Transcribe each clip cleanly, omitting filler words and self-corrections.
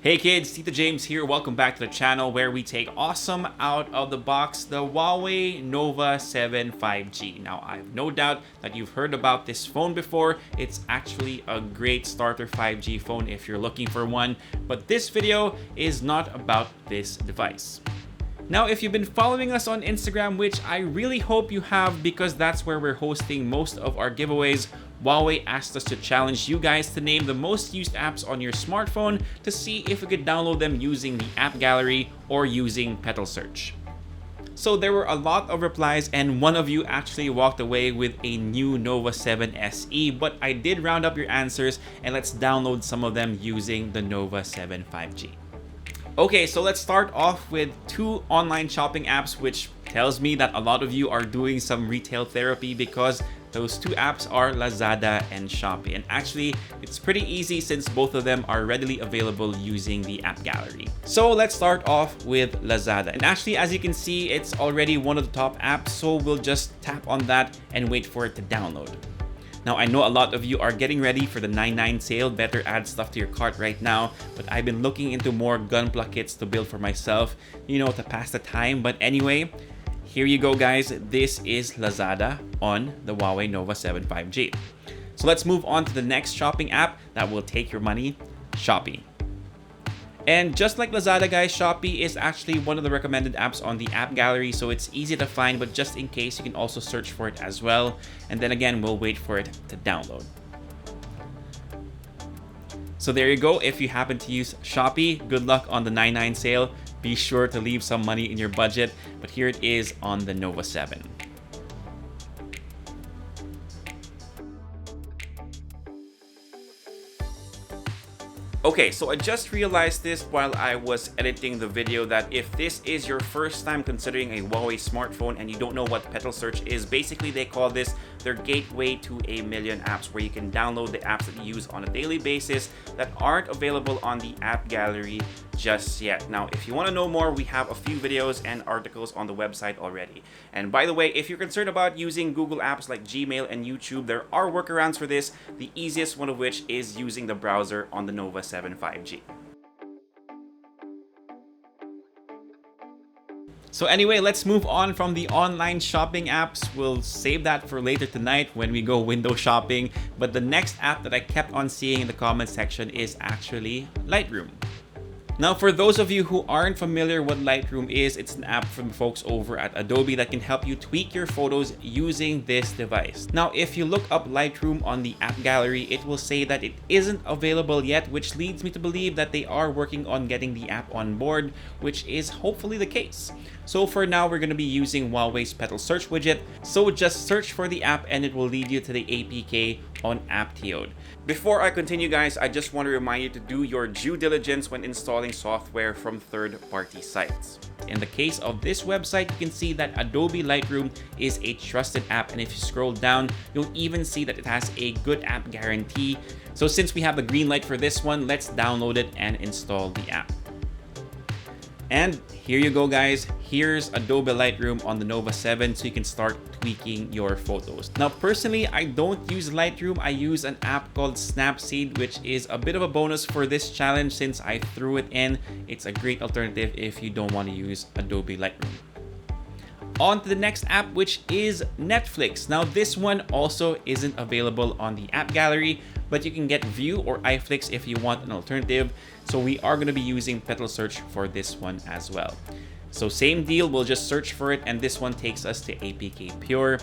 Hey kids, Tito James here. Welcome back to the channel where we take awesome out of the box the Huawei Nova 7 5G. Now, I have no doubt that you've heard about this phone before. It's actually a great starter 5G phone if you're looking for one, but this video is not about this device. Now, if you've been following us on Instagram, which I really hope you have because that's where we're hosting most of our giveaways, Huawei asked us to challenge you guys to name the most used apps on your smartphone to see if we could download them using the AppGallery or using Petal Search. So there were a lot of replies and one of you actually walked away with a new Nova 7 SE, but I did round up your answers and let's download some of them using the Nova 7 5G. Okay, so let's start off with two online shopping apps, which tells me that a lot of you are doing some retail therapy because those two apps are Lazada and Shoppie. And actually, it's pretty easy since both of them are readily available using the AppGallery. So let's start off with Lazada. And actually, as you can see, it's already one of the top apps, so we'll just tap on that and wait for it to download. Now, I know a lot of you are getting ready for the 9/9 sale. Better add stuff to your cart right now. But I've been looking into more Gunpla kits to build for myself, to pass the time. But anyway, here you go, guys. This is Lazada on the Huawei Nova 7 5G. So let's move on to the next shopping app that will take your money, Shoppie. And just like Lazada, guys, Shoppie is actually one of the recommended apps on the AppGallery, so it's easy to find, but just in case, you can also search for it as well. And then again, we'll wait for it to download. So there you go. If you happen to use Shoppie, good luck on the 9/9 sale. Be sure to leave some money in your budget, but here it is on the Nova 7. Okay, so I just realized this while I was editing the video that if this is your first time considering a Huawei smartphone and you don't know what Petal Search is, basically they call this their gateway to a million apps, where you can download the apps that you use on a daily basis that aren't available on the AppGallery just yet. Now, if you want to know more, we have a few videos and articles on the website already. And by the way, if you're concerned about using Google apps like Gmail and YouTube, there are workarounds for this, the easiest one of which is using the browser on the Nova 7 5G. So anyway, let's move on from the online shopping apps. We'll save that for later tonight when we go window shopping. But the next app that I kept on seeing in the comment section is actually Lightroom. Now, for those of you who aren't familiar what Lightroom is, it's an app from folks over at Adobe that can help you tweak your photos using this device. Now, if you look up Lightroom on the AppGallery, it will say that it isn't available yet, which leads me to believe that they are working on getting the app on board, which is hopefully the case. So for now, we're going to be using Huawei's Petal Search Widget. So just search for the app and it will lead you to the APK on AppTiode. Before I continue, guys, I just want to remind you to do your due diligence when installing software from third-party sites. In the case of this website, you can see that Adobe Lightroom is a trusted app, and if you scroll down, you'll even see that it has a good app guarantee. So since we have the green light for this one, let's download it and install the app. And here you go, guys. Here's Adobe Lightroom on the Nova 7, so you can start tweaking your photos. Now, personally, I don't use Lightroom. I use an app called Snapseed, which is a bit of a bonus for this challenge since I threw it in. It's a great alternative if you don't want to use Adobe Lightroom. On to the next app, which is Netflix. Now, this one also isn't available on the AppGallery, but you can get View or iFlix if you want an alternative. So we are going to be using Petal Search for this one as well. So same deal, we'll just search for it, and this one takes us to APK Pure.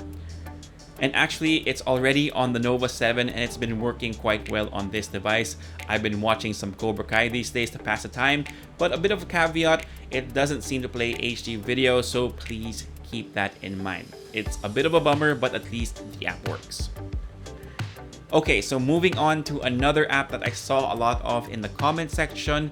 And actually, it's already on the Nova 7 and it's been working quite well on this device. I've been watching some Cobra Kai these days to pass the time, but a bit of a caveat, it doesn't seem to play HD video, so please keep that in mind. It's a bit of a bummer, but at least the app works. Okay, so moving on to another app that I saw a lot of in the comment section,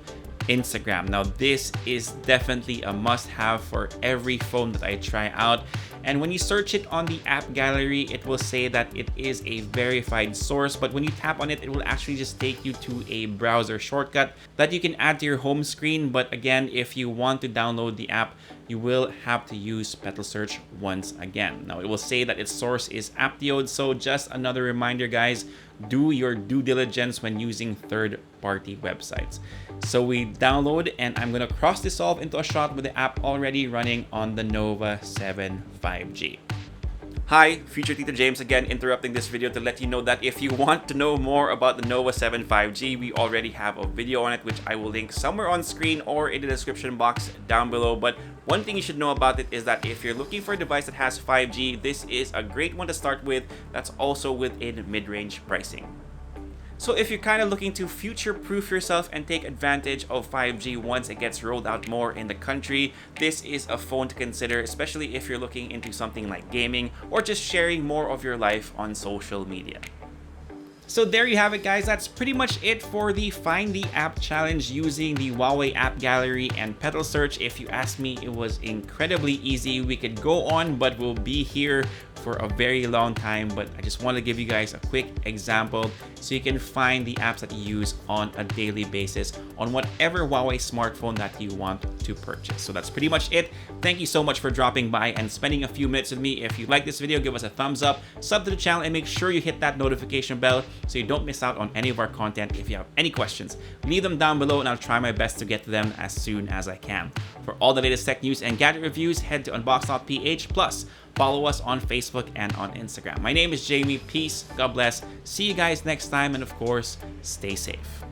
Instagram. Now, this is definitely a must-have for every phone that I try out. And when you search it on the AppGallery, it will say that it is a verified source, but when you tap on it, it will actually just take you to a browser shortcut that you can add to your home screen. But again, if you want to download the app, you will have to use Petal Search once again. Now it will say that its source is AppDiode, so just another reminder, guys, do your due diligence when using third-party websites. So we download, and I'm gonna cross dissolve into a shot with the app already running on the Nova 7 5G. Hi, Future Tito James again, interrupting this video to let you know that if you want to know more about the Nova 7 5G, we already have a video on it, which I will link somewhere on screen or in the description box down below. But one thing you should know about it is that if you're looking for a device that has 5G, this is a great one to start with that's also within mid-range pricing. So if you're kind of looking to future-proof yourself and take advantage of 5G once it gets rolled out more in the country, this is a phone to consider, especially if you're looking into something like gaming or just sharing more of your life on social media. So there you have it, guys. That's pretty much it for the Find the App challenge using the Huawei AppGallery and Petal Search. If you ask me, it was incredibly easy. We could go on, but we'll be here for a very long time, but I just want to give you guys a quick example so you can find the apps that you use on a daily basis on whatever Huawei smartphone that you want to purchase. So that's pretty much it. Thank you so much for dropping by and spending a few minutes with me. If you like this video, give us a thumbs up, sub to the channel, and make sure you hit that notification bell so you don't miss out on any of our content. If you have any questions, leave them down below and I'll try my best to get to them as soon as I can. For all the latest tech news and gadget reviews, head to unbox.ph, plus follow us on Facebook and on Instagram. My name is Jamie. Peace, God bless. See you guys next time, and of course, stay safe.